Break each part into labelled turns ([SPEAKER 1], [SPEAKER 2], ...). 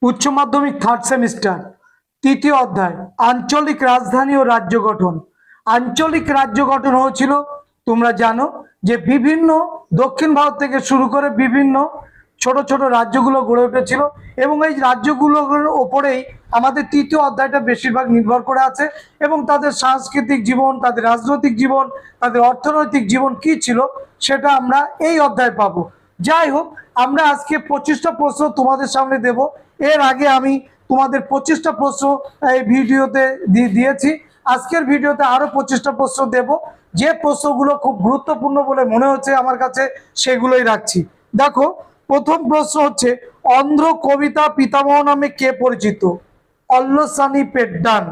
[SPEAKER 1] উচ্চ মাধ্যমিক third semester তৃতীয় অধ্যায় আঞ্চলিক রাজধানী ও রাজ্য গঠন। আঞ্চলিক রাজ্য গঠন হয়েছিল, তোমরা জানো যে বিভিন্ন দক্ষিণ ভারত থেকে শুরু করে বিভিন্ন ছোট ছোট রাজ্যগুলো গড়ে উঠেছিল এবং এই রাজ্যগুলোর ওপরেই আমাদের তৃতীয় অধ্যায়টা বেশিরভাগ নির্ভর করে আছে এবং তাদের সাংস্কৃতিক জীবন, তাদের রাজনৈতিক জীবন, তাদের অর্থনৈতিক জীবন কি ছিল সেটা আমরা এই অধ্যায়ে পাবো। যাই হোক, আমরা আজকে 25টা প্রশ্ন তোমাদের সামনে দেব। এর আগে আমি তোমাদের 25টা প্রশ্ন এই ভিডিওতে দিয়েছি। আজকের ভিডিওতে আরো 25টা প্রশ্ন দেব। যে প্রশ্নগুলো খুব গুরুত্বপূর্ণ বলে মনে হচ্ছে আমার কাছে সেগুলোই রাখছি। দেখো, প্রথম প্রশ্ন হচ্ছে, অন্ধ্র কবিতা পিতামহ নামে কে পরিচিত? অল্লসানি পেড্ডান।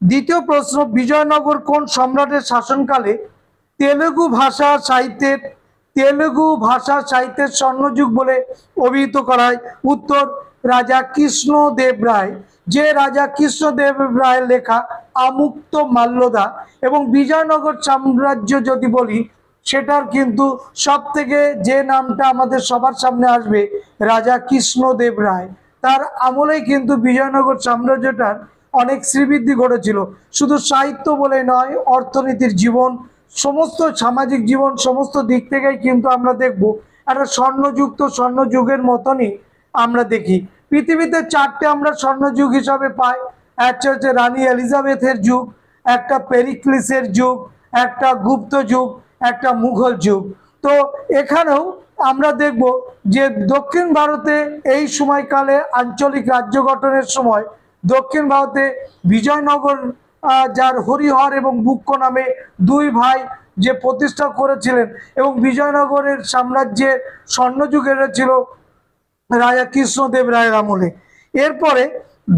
[SPEAKER 1] দ্বিতীয় প্রশ্ন, বিজয়নগর কোন সম্রাটের শাসনকালে তেলুগু ভাষা সাহিত্যের স্বর্ণযুগ বলে অভিহিত করা হয়? উত্তর, রাজা কৃষ্ণদেব রায়। যে রাজা কৃষ্ণদেব রায়ের লেখা আমুক্ত মাল্যদা এবং বিজয়নগর সাম্রাজ্য যদি বলি, সেটার কিন্তু সব থেকে যে নামটা আমাদের সবার সামনে আসবে, রাজা কৃষ্ণদেব রায়। তার আমলেই কিন্তু বিজয়নগর সাম্রাজ্যটার অনেক শ্রীবৃদ্ধি ঘটেছিল। শুধু সাহিত্য বলে নয়, অর্থনীতির জীবন, সমস্ত সামাজিক জীবন, সমস্ত দিক থেকেই কিন্তু আমরা দেখব একটা স্বর্ণযুগের মতনই আমরা দেখি। পৃথিবীতে চারটে আমরা স্বর্ণযুগ হিসাবে পাই। একটা হচ্ছে রানী এলিজাবেথের যুগ, একটা পেরিক্লিসের যুগ, একটা গুপ্ত যুগ, একটা মুঘল যুগ। তো এখানেও আমরা দেখব যে দক্ষিণ ভারতে এই সময়কালে আঞ্চলিক রাজ্য গঠনের সময় দক্ষিণ ভারতে বিজয়নগর, যার হরিহর এবং বুক্ক নামে দুই ভাই যে প্রতিষ্ঠা করেছিলেন এবং বিজয়নগরের সাম্রাজ্যের স্বর্ণযুগ এসেছিল রাজা কৃষ্ণদেব রায়ের আমলে। এরপরে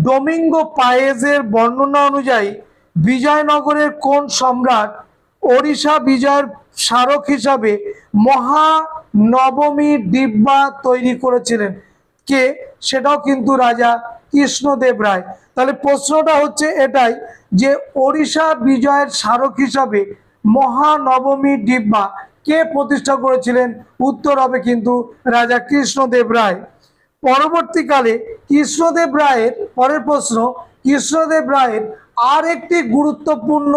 [SPEAKER 1] ডোমিঙ্গো পায়েজের বর্ণনা অনুযায়ী বিজয়নগরের কোন সম্রাট ওড়িশা বিজয়ের স্মারক হিসাবে মহানবমী ডিব্বা তৈরি করেছিলেন? কে? সেটাও কিন্তু রাজা কৃষ্ণদেব রায়। তাহলে প্রশ্নটা হচ্ছে এটাই যে ওড়িশা বিজয়ের স্মারক হিসাবে মহানবমী ডিব্বা কে প্রতিষ্ঠা করেছিলেন? উত্তর হবে কিন্তু রাজা কৃষ্ণদেব রায়। পরবর্তীকালে কৃষ্ণদেব রায়ের পরের প্রশ্ন, কৃষ্ণদেব রায়ের আর একটি গুরুত্বপূর্ণ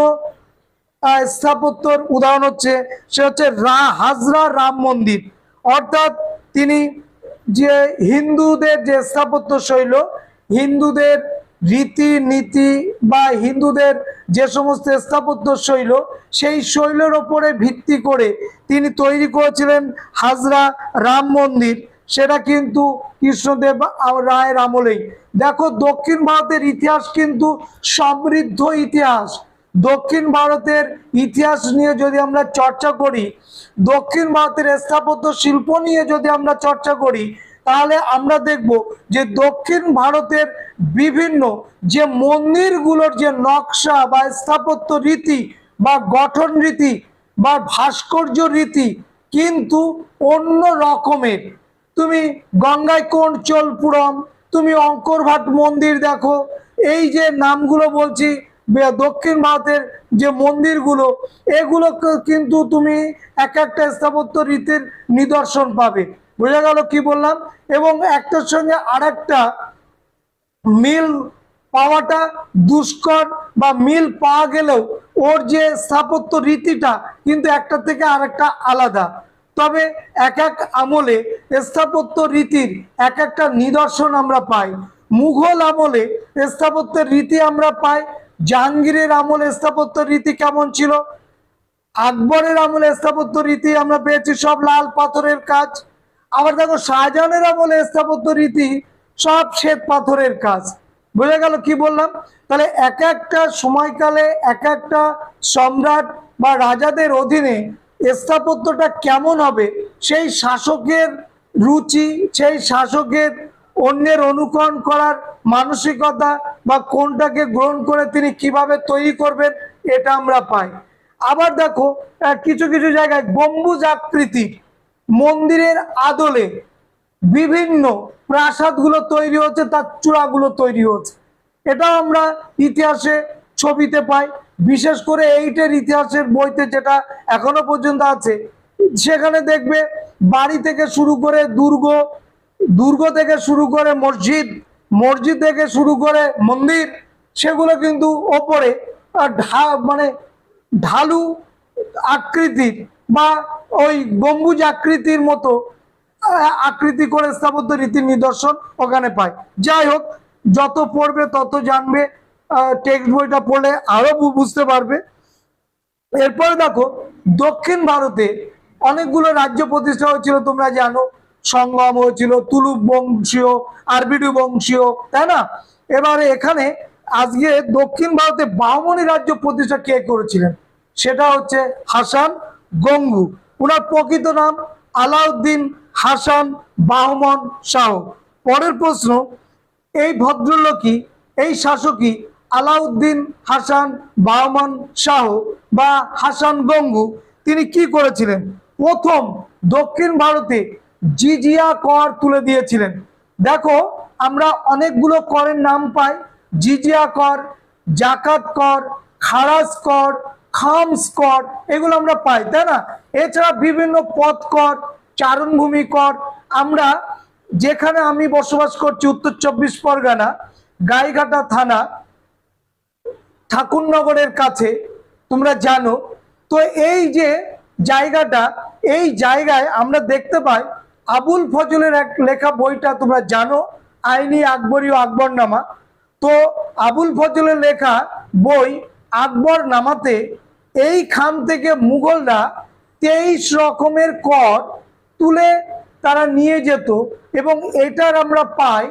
[SPEAKER 1] স্থাপত্যর উদাহরণ হচ্ছে, সে হচ্ছে হাজরা রাম মন্দির। অর্থাৎ তিনি যে হিন্দুদের যে স্থাপত্য শৈল, হিন্দুদের রীতিনীতি বা হিন্দুদের যে সমস্ত স্থাপত্য শৈল, সেই শৈলের ওপরে ভিত্তি করে তিনি তৈরি করেছিলেন হাজরা রাম মন্দির। সেটা কিন্তু কৃষ্ণদেব রায়ের আমলেই। দেখো, দক্ষিণ ভারতের ইতিহাস কিন্তু সমৃদ্ধ ইতিহাস। দক্ষিণ ভারতের ইতিহাস নিয়ে যদি আমরা চর্চা করি, দক্ষিণ ভারতের স্থাপত্য শিল্প নিয়ে যদি আমরা চর্চা করি, তাহলে আমরা দেখব যে দক্ষিণ ভারতের বিভিন্ন যে মন্দিরগুলোর যে নকশা বা স্থাপত্য রীতি বা গঠন রীতি বা ভাস্কর্য রীতি কিন্তু অন্য রকমের। তুমি গঙ্গাইকোন্ড চোলপুরম, তুমি অঙ্করভাট মন্দির দেখো, এই যে নামগুলো বলছি দক্ষিণ ভারতের যে মন্দিরগুলো, এগুলো কিন্তু তুমি এক একটা স্থাপত্য রীতির নিদর্শন পাবে। বোঝা গেল কি বললাম? এবং একটার সঙ্গে আর একটা মিল পাওয়াটা দুষ্কর, বা মিল পাওয়া গেলেও ওর যে স্থাপত্য রীতিটা কিন্তু একটা থেকে আরেকটা আলাদা। তবে এক এক আমলে স্থাপত্য রীতির এক একটা নিদর্শন আমরা পাই। মুঘল আমলে স্থাপত্যের রীতি আমরা পাই। জাহাঙ্গীরের আমলে স্থাপত্য রীতি কেমন ছিল? আকবরের আমলে স্থাপত্য রীতি আমরা পেয়েছি সব লাল পাথরের কাজ। আবার দেখো, শাহজাহানের আমলে স্থাপত্য রীতি সব শ্বেত পাথরের কাজ। বোঝা গেল কি বললাম? তাহলে এক একটা সময়কালে এক একটা সম্রাট বা রাজাদের অধীনে স্থাপত্যটা কেমন হবে, সেই শাসকের রুচি, সেই শাসকের অন্যের অনুকরণ করার মানসিকতা বা কোনটাকে গ্রহণ করে তিনি কিভাবে তৈরি করবেন, এটা আমরা পাই। আবার দেখো, কিছু কিছু জায়গায় গম্বুজ আকৃতির মন্দিরের আদলে বিভিন্ন প্রাসাদগুলো তৈরি হচ্ছে, তার চূড়াগুলো তৈরি হচ্ছে। এটাও আমরা ইতিহাসে ছবিতে পাই। বিশেষ করে এইটের ইতিহাসের বইতে যেটা এখনো পর্যন্ত আছে, সেখানে দেখবে বাড়ি থেকে শুরু করে দুর্গ থেকে শুরু করে মসজিদ, মসজিদ থেকে শুরু করে মন্দির সেগুলো কিন্তু ওপরে মানে ঢালু আকৃতির বা ওই গম্বুজ আকৃতির মতো আকৃতি করে স্থাপত্য রীতির নিদর্শন ওখানে পাই। যাই হোক, যত পড়বে তত জানবে, টেক্সট বইটা পড়লে আরো বুঝতে পারবে। এরপরে দেখো, দক্ষিণ ভারতে অনেকগুলো রাজ্য প্রতিষ্ঠা হয়েছিল, তোমরা জানো। সঙ্গম হয়েছিল, তুলুক বংশীয়, আরবিডু বংশীয়, তাই না? এবারে এখানে আজকে দক্ষিণ ভারতে বাহমনি রাজ্য প্রতিষ্ঠা কে করেছিলেন? সেটা হচ্ছে হাসান গঙ্গু। ওনার প্রকৃত নাম আলাউদ্দিন হাসান বাহমন শাহ। পরের প্রশ্ন, এই ভদ্রলোকই, এই শাসকই আলাউদ্দিন হাসান বাহমন শাহ বা হাসান গঙ্গু, তিনি কি করেছিলেন? প্রথম দক্ষিণ ভারতে জিজিয়া কর তুলে দিয়েছিলেন। দেখো, আমরা অনেকগুলো করের নাম পাই, জিজিয়া কর, জাকাত কর, খারাজ কর, খামস কর, এগুলো আমরা পাই, তাই না? এছাড়া বিভিন্ন পথ কর, চারণভূমি কর। আমরা যেখানে আমি বসবাস করছি, উত্তর 24 পরগনা, গাইঘাটা থানা, ঠাকুরনগরের কাছে, তোমরা জানো। তো এই যে জায়গাটা, এই জায়গায় আমরা দেখতে পাই আবুল ফজলের এক লেখা বইটা, তোমরা জানো, আইনি আকবরী ও আকবরনামা। তো আবুল ফজলের লেখা বই আকবরনামাতে এইখান থেকে মুঘলরা 23 রকমের কর তুলে তারা নিয়ে যেত, এবং এটার আমরা পাই,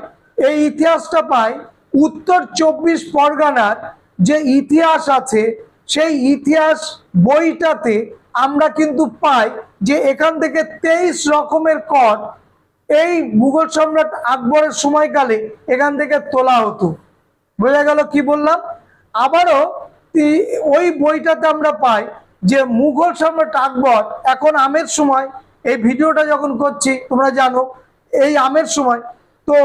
[SPEAKER 1] এই ইতিহাসটা পাই উত্তর 24 পরগনার যে ইতিহাস আছে, সেই ইতিহাস বইটাতে আমরা কিন্তু পাই যে এখান থেকে 23 রকমের কর এই মুঘল সম্রাট আকবরের সময়কালে এখান থেকে তোলা হতো। বোঝা গেল কি বললাম? আবারও ওই বইটাতে আমরা পাই যে মুঘল সম্রাট আকবর, এখন আমের সময়, এই ভিডিওটা যখন করছি তোমরা জানো এই আমের সময়, তো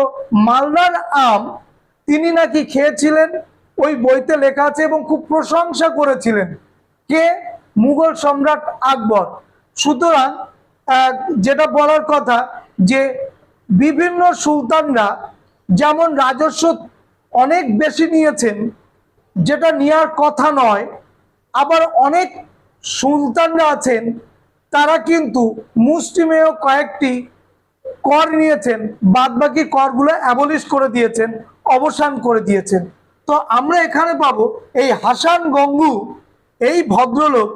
[SPEAKER 1] মালদার আম তিনি নাকি খেয়েছিলেন, ওই বইতে লেখা আছে, এবং খুব প্রশংসা করেছিলেন। কে? মুঘল সম্রাট আকবর। সুতরাং যেটা বলার কথা, যে বিভিন্ন সুলতানরা যেমন রাজস্ব অনেক বেশি নিয়েছেন, যেটা নেওয়ার কথা নয়, আবার অনেক সুলতানরা আছেন তারা কিন্তু মুষ্টিমেয় কয়েকটি কর নিয়েছেন, বাদবাকি করগুলো অ্যাবলিশ করে দিয়েছেন, অবসান করে দিয়েছেন। তো আমরা এখানে পাবো এই হাসান গঙ্গু, এই ভদ্রলোক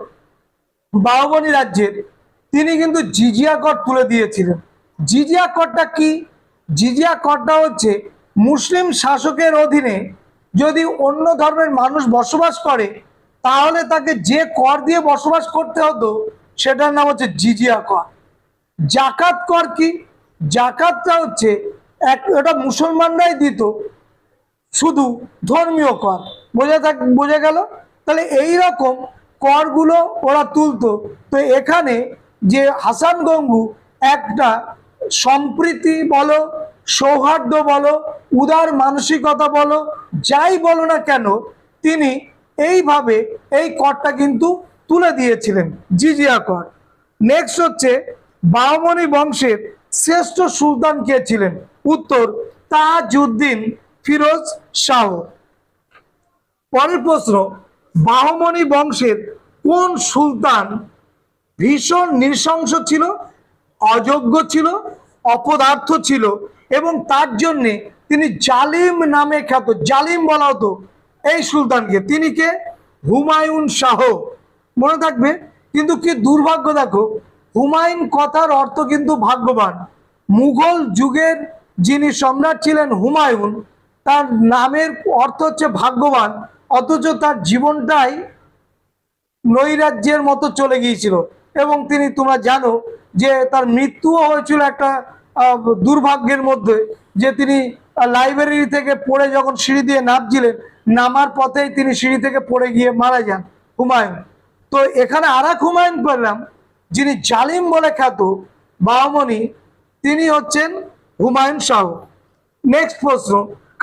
[SPEAKER 1] বাহমনি রাজ্যের, তিনি কিন্তু জিজিয়া কর তুলে দিয়েছিলেন। জিজিয়া করটা কি? জিজিয়া করটা হচ্ছে মুসলিম শাসকের অধীনে যদি অন্য ধর্মের মানুষ বসবাস করে, তাহলে তাকে যে কর দিয়ে বসবাস করতে হতো সেটার নাম হচ্ছে জিজিয়া কর। জাকাত কর কি? জাকাতটা হচ্ছে ওটা মুসলমানরাই দিত, শুধু ধর্মীয় কর। বোঝা গেল? তাহলে এই রকম করগুলো ওরা তুলতো। তো এখানে যে হাসান গঙ্গু একটা সম্প্রীতি বলো, সৌহার্দ্য বলো, উদার মানসিকতা বলো, যাই বলো না কেন, তিনি এইভাবে এই করটা কিন্তু তুলে দিয়েছিলেন, জিজিয়া কর। নেক্সট হচ্ছে, বাহমনি বংশের শ্রেষ্ঠ সুলতান কে ছিলেন? উত্তর, তাজউদ্দিন ফিরোজ শাহ। পরের প্রশ্ন, বাহমনি বংশের কোন সুলতান ভীষণ নৃশংস ছিল, অযোগ্য ছিল, অপদার্থ ছিল, এবং তার জন্যে তিনি জালিম নামে খ্যাত? জালিম বলা হতো এই সুলতানকে। তিনি কে? হুমায়ুন শাহ। মনে থাকবে। কিন্তু কি দুর্ভাগ্য, দেখো, হুমায়ুন কথার অর্থ কিন্তু ভাগ্যবান। মুঘল যুগের যিনি সম্রাট ছিলেন হুমায়ুন, তার নামের অর্থ হচ্ছে ভাগ্যবান, অথচ তার জীবনটাই নৈরাজ্যের মতো চলে গিয়েছিল। এবং তিনি, তোমরা জানো যে তার মৃত্যুও হয়েছিল একটা দুর্ভাগ্যের মধ্যে, যে তিনি লাইব্রেরি থেকে পড়ে যখন সিঁড়ি দিয়ে নামছিলেন, নামার পথেই তিনি সিঁড়ি থেকে পড়ে গিয়ে মারা যান হুমায়ুন। তো এখানে আর এক হুমায়ুন পেলাম, যিনি জালিম বলে খ্যাত বাহমনি, তিনি হচ্ছেন হুমায়ুন শাহ। নেক্সট প্রশ্ন,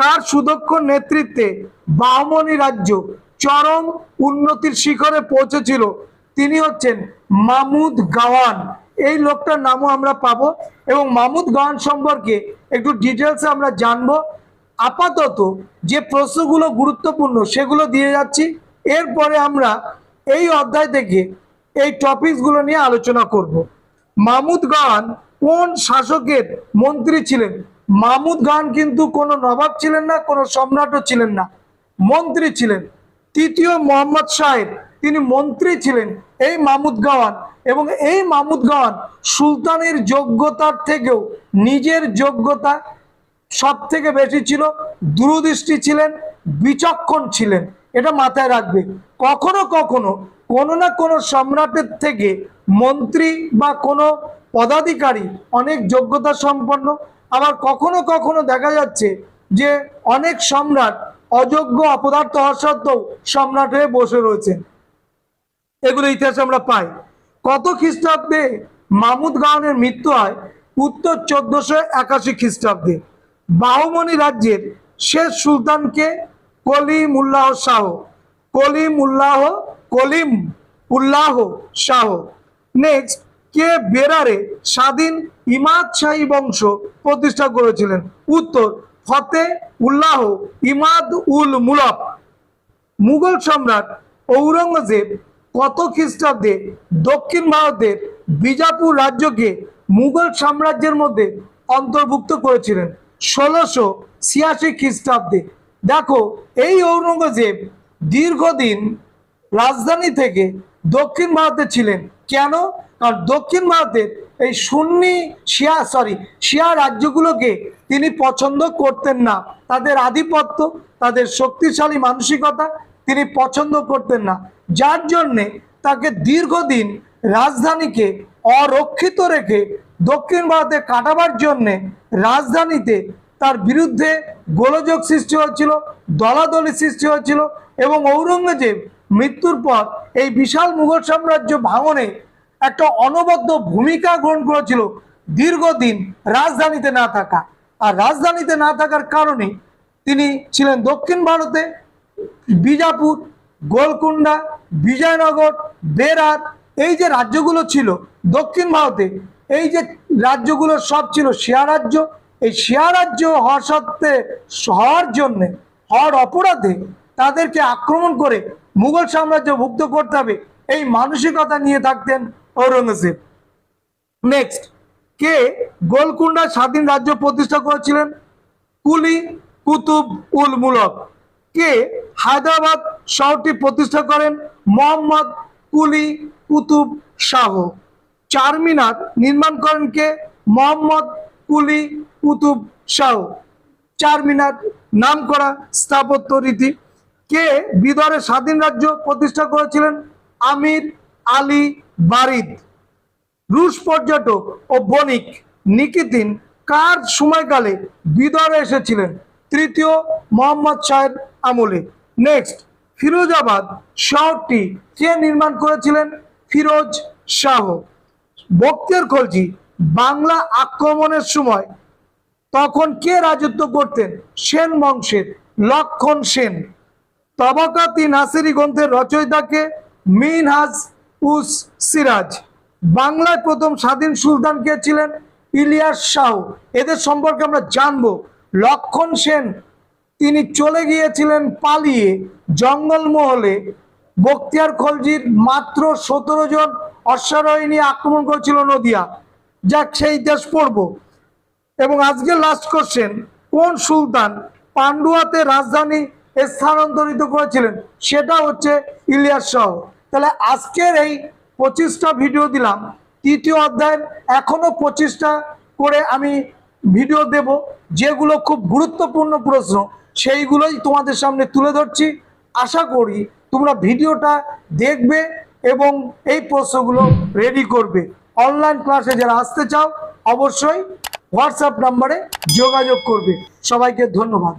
[SPEAKER 1] কার সুদক্ষ নেতৃত্বে বাহমনি রাজ্য চরম উন্নতির শিখরে পৌঁছেছিল? তিনি হচ্ছেন মাহমুদ গাওয়ান। এই লোকটার নামও আমরা পাবো, এবং মাহমুদ গাওয়ান সম্পর্কে একটু ডিটেলসে আমরা জানবো আপাতত যে প্রশ্নগুলো গুরুত্বপূর্ণ সেগুলো দিয়ে যাচ্ছি। এরপরে আমরা এই অধ্যায় থেকে এই টপিকসগুলো নিয়ে আলোচনা করব। মাহমুদ গাওয়ান কোন শাসকের মন্ত্রী ছিলেন? মাহমুদ গাওয়ান কিন্তু কোনো নবাব ছিলেন না, কোনো সম্রাটও ছিলেন না, মন্ত্রী ছিলেন। তৃতীয় মোহাম্মদ সাহেব, তিনি মন্ত্রী ছিলেন এই মাহমুদ গাওয়ান। এবং এই মাহমুদ গাওয়ান সুলতানের যোগ্যতার থেকেও নিজের যোগ্যতা সব থেকে বেশি ছিল, দূরদৃষ্টি ছিলেন, বিচক্ষণ ছিলেন। এটা মাথায় রাখবে। কখনো কখনো কোনো না কোনো সম্রাটের থেকে মন্ত্রী বা কোনো পদাধিকারী অনেক যোগ্যতা সম্পন্ন, আবার কখনো কখনো দেখা যাচ্ছে যে অনেক সম্রাট অযোগ্য অপদার্থ হওয়া সত্ত্বেও সম্রাট হয়ে বসে রয়েছেন। এগুলো ইতিহাসে আমরা পাই। কত খ্রিস্টাব্দে মাহমুদ গাওয়ানের মৃত্যু হয়? উত্তর 1481 খ্রিস্টাব্দে। বাহুমনি রাজ্যের শেষ সুলতানকে? কলিম উল্লাহ শাহ। কলিম উল্লাহ শাহ। নেক্সট, কে বেরারে স্বাধীন ইমাদ শাহী বংশ প্রতিষ্ঠা করেছিলেন? উত্তর, ফতে উল্লাহ ইমাদ উল মুলক। মুঘল সম্রাট ঔরঙ্গজেব কত খ্রিস্টাব্দে দক্ষিণ ভারতের বিজাপুর রাজ্যকে মুঘল সাম্রাজ্যের মধ্যে অন্তর্ভুক্ত করেছিলেন? 1686 খ্রিস্টাব্দে। দেখো, এই ঔরঙ্গজেব দীর্ঘদিন রাজধানী থেকে দক্ষিণ ভারতে ছিলেন। কেন? কারণ দক্ষিণ ভারতের এই শিয়া রাজ্যগুলোকে তিনি পছন্দ করতেন না। তাদের আধিপত্য, তাদের শক্তিশালী মানসিকতা তিনি পছন্দ করতেন না, যার জন্যে তাকে দীর্ঘদিন রাজধানীকে অরক্ষিত রেখে দক্ষিণ ভারতে কাটাবার জন্যে রাজধানীতে তার বিরুদ্ধে গোলযোগ সৃষ্টি হয়েছিল, দলাদলি সৃষ্টি হয়েছিল। এবং ঔরঙ্গজেব মৃত্যুর পর এই বিশাল মুঘল সাম্রাজ্য ভাঙনে একটা অনবদ্য ভূমিকা গ্রহণ করেছিল দীর্ঘদিন রাজধানীতে না থাকা। আর রাজধানীতে না থাকার কারণে তিনি ছিলেন দক্ষিণ ভারতে। বিজাপুর, গোলকুন্ডা, বিজয়নগর, বেরার, এই যে রাজ্যগুলো ছিল দক্ষিণ ভারতে, এই যে রাজ্যগুলো সব ছিল শিয়া রাজ্য। এই শিয়া রাজ্য হওয়ার অপরাধে তাদেরকে আক্রমণ করে মুঘল সাম্রাজ্য মুক্ত করতে হবে, এই মানসিকতা নিয়ে থাকতেন ঔরঙ্গজেব। নেক্সট, কে গোলকুন্ডা স্বাধীন রাজ্য প্রতিষ্ঠা করেছিলেন? কুলি কুতুব উল মুলক। কে হায়দ্রাবাদ শহরটি প্রতিষ্ঠা করেন? মোহাম্মদ কুলি কুতুব শাহ। চারমিনার নির্মাণ করেন কে? মোহাম্মদ কুলি কুতুব শাহ। চারমিনার নাম করা স্থাপত্য রীতি। কে বিদরের স্বাধীন রাজ্য প্রতিষ্ঠা করেছিলেন? আমির আলী বারিদ। রুশ পর্যটক ও বণিক নিকিতিন কার সময়কালে বিদরে এসেছিলেন? তৃতীয় মোহাম্মদ শাহের আমলে। নেক্সট, ফিরোজাবাদ শহরটি কে নির্মাণ করেছিলেন? ফিরোজ শাহ। বখতিয়ার খলজি বাংলা আক্রমণের সময় তখন কে রাজত্ব করতেন? সেন বংশের লক্ষণ সেন। তবাকাতি নাসিরি গ্রন্থের রচয়িতাকে? মিনহাজ উস সিরাজ। বাংলায় প্রথম স্বাধীন সুলতান কে ছিলেন? ইলিয়াস শাহ। এদের সম্পর্কে আমরা জানবো। লক্ষণ সেন তিনি চলে গিয়েছিলেন পালিয়ে জঙ্গলমহলে। বখতিয়ার খলজির মাত্র 17 জন অশ্বারোহী নিয়ে আক্রমণ করেছিল নদিয়া। যাক, সেই ইতিহাস পড়বো। এবং আজকে লাস্ট কোশ্চেন, কোন সুলতান পান্ডুয়াতে রাজধানী স্থানান্তরিত করেছিলেন? সেটা হচ্ছে ইলিয়াস শাহ। তাহলে আজকের এই 25টা ভিডিও দিলাম তৃতীয় অধ্যায়ের। এখনো 25টা করে আমি ভিডিও দেব, যেগুলো খুব গুরুত্বপূর্ণ প্রশ্ন সেইগুলোই তোমাদের সামনে তুলে ধরছি। আশা করি তোমরা ভিডিওটা দেখবে এবং এই প্রশ্নগুলো রেডি করবে। অনলাইন ক্লাসে যারা আসতে চাও অবশ্যই হোয়াটসঅ্যাপ নাম্বারে যোগাযোগ করবে। সবাইকে ধন্যবাদ।